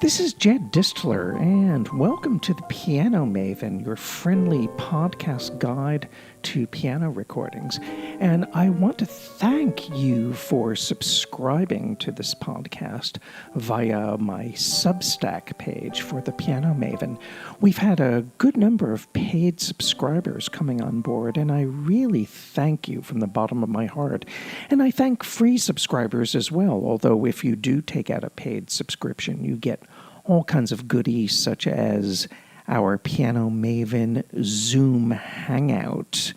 This is Jed Distler, and welcome to the Piano Maven, your friendly podcast guide to piano recordings. And I want to thank you for subscribing to this podcast via my Substack page for the Piano Maven. We've had a good number of paid subscribers coming on board, and I really thank you from the bottom of my heart. And I thank free subscribers as well, although if you do take out a paid subscription, you get all kinds of goodies, such as our Piano Maven Zoom Hangout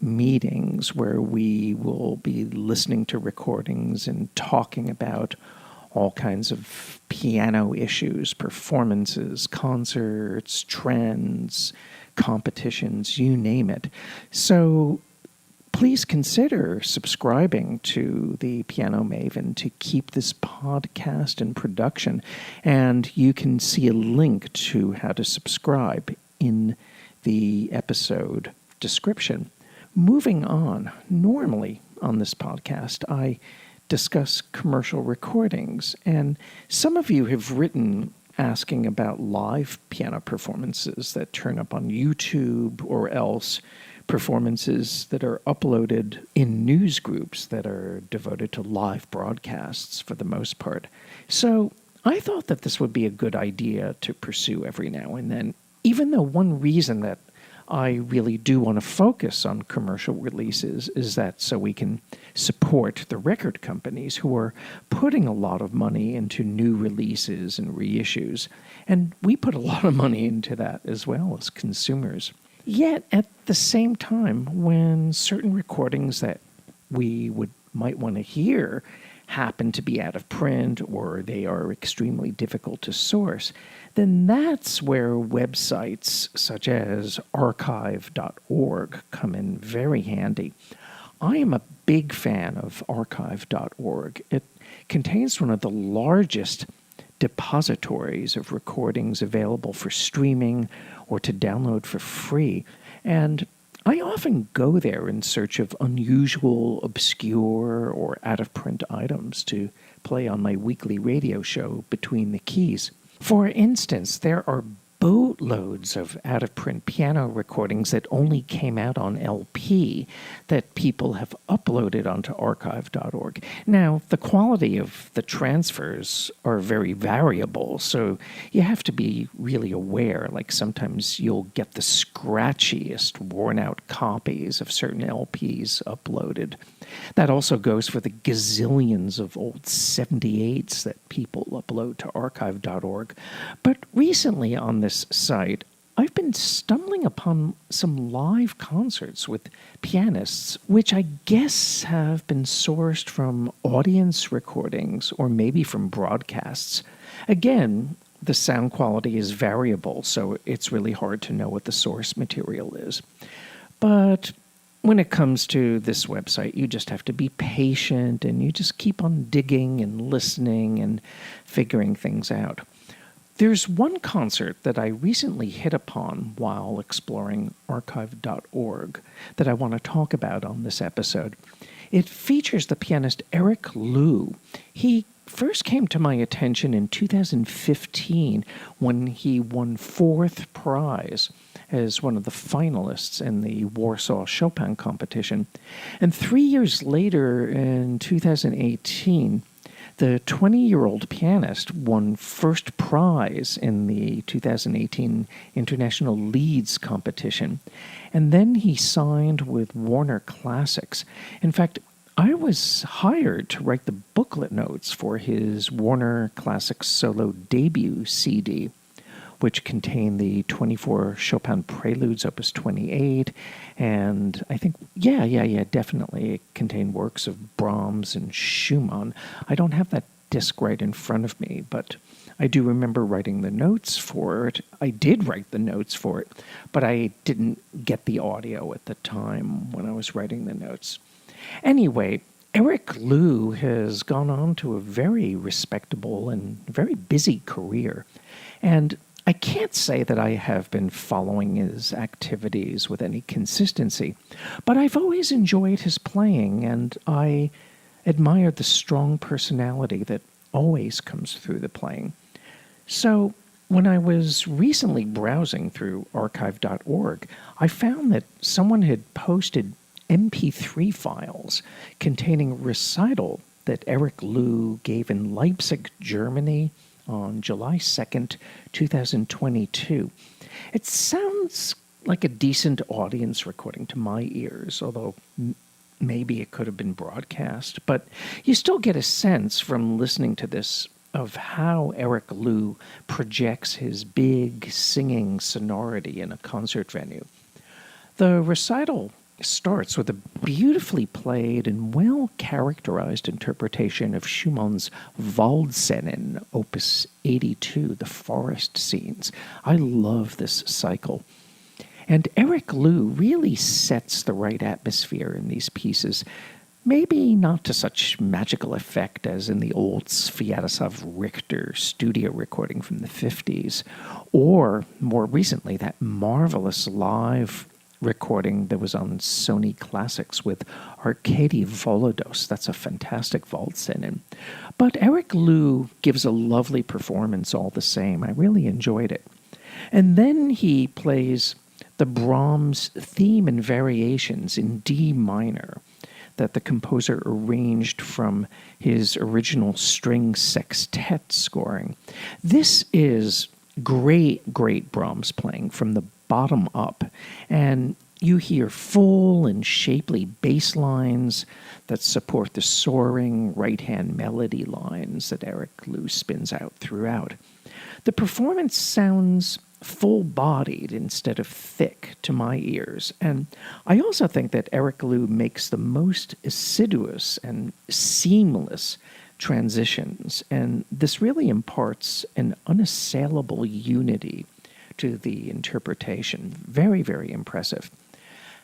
meetings, where we will be listening to recordings and talking about all kinds of piano issues, performances, concerts, trends, competitions, you name it. So please consider subscribing to the Piano Maven to keep this podcast in production. And you can see a link to how to subscribe in the episode description. Moving on, normally on this podcast, I discuss commercial recordings. And some of you have written asking about live piano performances that turn up on YouTube or else performances that are uploaded in news groups that are devoted to live broadcasts for the most part. So I thought that this would be a good idea to pursue every now and then, even though one reason that I really do want to focus on commercial releases is that so we can support the record companies who are putting a lot of money into new releases and reissues. And we put a lot of money into that as well as consumers. Yet, at the same time, when certain recordings that we might want to hear happen to be out of print or they are extremely difficult to source, then that's where websites such as archive.org come in very handy. I am a big fan of archive.org. It contains one of the largest depositories of recordings available for streaming or to download for free. And I often go there in search of unusual, obscure, or out-of-print items to play on my weekly radio show Between the Keys. For instance, there are boatloads of out-of-print piano recordings that only came out on LP that people have uploaded onto archive.org. Now, the quality of the transfers are very variable, so you have to be really aware. Like sometimes you'll get the scratchiest, worn-out copies of certain LPs uploaded. That also goes for the gazillions of old 78s that people upload to archive.org. But recently on this site, I've been stumbling upon some live concerts with pianists, which I guess have been sourced from audience recordings or maybe from broadcasts. Again, the sound quality is variable, so it's really hard to know what the source material is. But when it comes to this website, you just have to be patient and you just keep on digging and listening and figuring things out. There's one concert that I recently hit upon while exploring archive.org that I want to talk about on this episode. It features the pianist Eric Liu. He first came to my attention in 2015 when he won 4th prize as one of the finalists in the Warsaw Chopin competition. And 3 years later, in 2018, the 20-year-old pianist won 1st prize in the 2018 International Leeds competition. And then he signed with Warner Classics. In fact, I was hired to write the booklet notes for his Warner Classics solo debut CD, which contained the 24 Chopin Preludes, Opus 28, and I think, definitely, it contained works of Brahms and Schumann. I don't have that disc right in front of me, but I do remember writing the notes for it. I did write the notes for it, but I didn't get the audio at the time when I was writing the notes. Anyway, Eric Liu has gone on to a very respectable and very busy career, and I can't say that I have been following his activities with any consistency, but I've always enjoyed his playing, and I admire the strong personality that always comes through the playing. So, when I was recently browsing through archive.org, I found that someone had posted MP3 files containing a recital that Eric Lew gave in Leipzig, Germany on July 2nd, 2022. It sounds like a decent audience recording to my ears, although maybe it could have been broadcast, but you still get a sense from listening to this of how Eric Lew projects his big singing sonority in a concert venue. The recital starts with a beautifully played and well characterized interpretation of Schumann's Waldszenen, Opus 82, the forest scenes. I love this cycle. And Eric Lew really sets the right atmosphere in these pieces, maybe not to such magical effect as in the old Sviatoslav Richter studio recording from the 50s, or more recently, that marvelous live recording that was on Sony Classics with Arkady Volodos. That's a fantastic Waldszenen. But Eric Lew gives a lovely performance all the same. I really enjoyed it. And then he plays the Brahms theme and variations in D minor that the composer arranged from his original string sextet scoring. This is great Brahms playing from the bottom up, and you hear full and shapely bass lines that support the soaring right-hand melody lines that Eric Lew spins out throughout. The performance sounds full-bodied instead of thick to my ears, and I also think that Eric Lew makes the most assiduous and seamless transitions, and this really imparts an unassailable unity to the interpretation. Very impressive.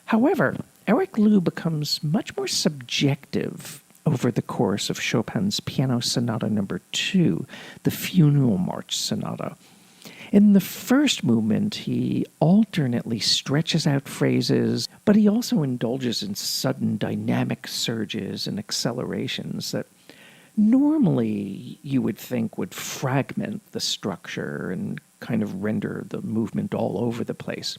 However, Eric Lew becomes much more subjective over the course of Chopin's Piano Sonata No. 2, the Funeral March Sonata. In the first movement, he alternately stretches out phrases, but he also indulges in sudden dynamic surges and accelerations that normally you would think would fragment the structure and kind of render the movement all over the place.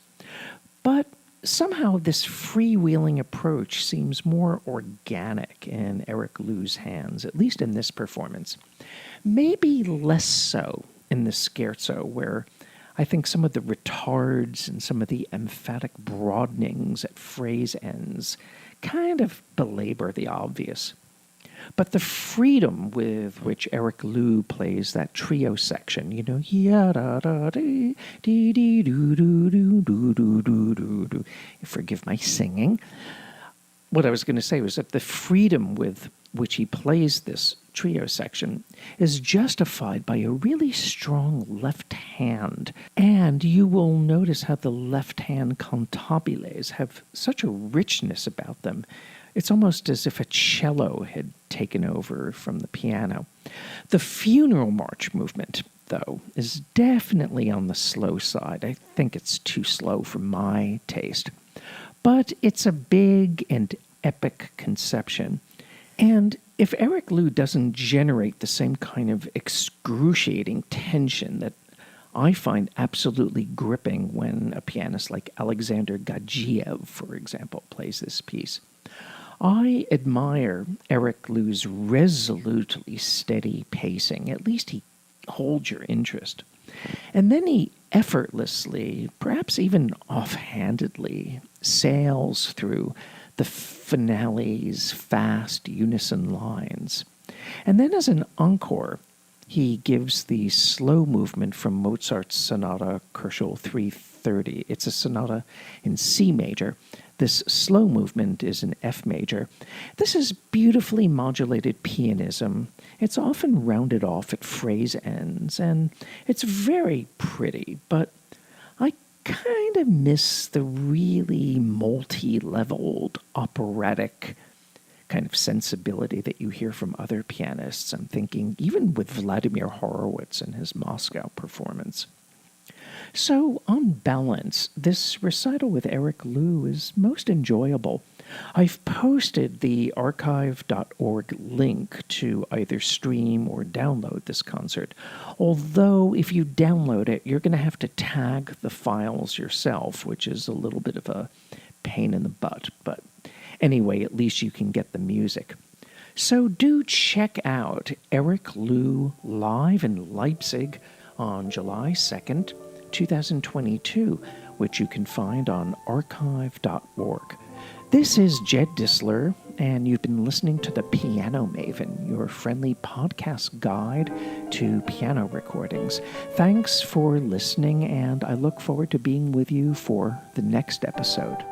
But somehow this freewheeling approach seems more organic in Eric Lew's hands, at least in this performance. Maybe less so in the scherzo, where I think some of the retards and some of the emphatic broadenings at phrase ends kind of belabor the obvious. But the freedom with which Eric Lew plays that trio section, forgive my singing. What I was going to say was that the freedom with which he plays this trio section is justified by a really strong left hand. And you will notice how the left hand cantabiles have such a richness about them. It's almost as if a cello had taken over from the piano. The Funeral March movement, though, is definitely on the slow side. I think it's too slow for my taste. But it's a big and epic conception. And if Eric Lew doesn't generate the same kind of excruciating tension that I find absolutely gripping when a pianist like Alexander Gadzhiev, for example, plays this piece, I admire Eric Lew's resolutely steady pacing. At least he holds your interest. And then he effortlessly, perhaps even offhandedly, sails through the finale's fast unison lines. And then as an encore, he gives the slow movement from Mozart's Sonata Kochel 330. It's a sonata in C major. This slow movement is in F major. This is beautifully modulated pianism. It's often rounded off at phrase ends, and it's very pretty, but I kind of miss the really multi-leveled operatic kind of sensibility that you hear from other pianists. I'm thinking even with Vladimir Horowitz and his Moscow performance. So, on balance, this recital with Eric Liu is most enjoyable. I've posted the archive.org link to either stream or download this concert, although if you download it, you're going to have to tag the files yourself, which is a little bit of a pain in the butt, but anyway, at least you can get the music. So do check out Eric Liu live in Leipzig on July 2nd, 2022, which you can find on archive.org. This is Jed Disler, and you've been listening to The Piano Maven, your friendly podcast guide to piano recordings. Thanks for listening, and I look forward to being with you for the next episode.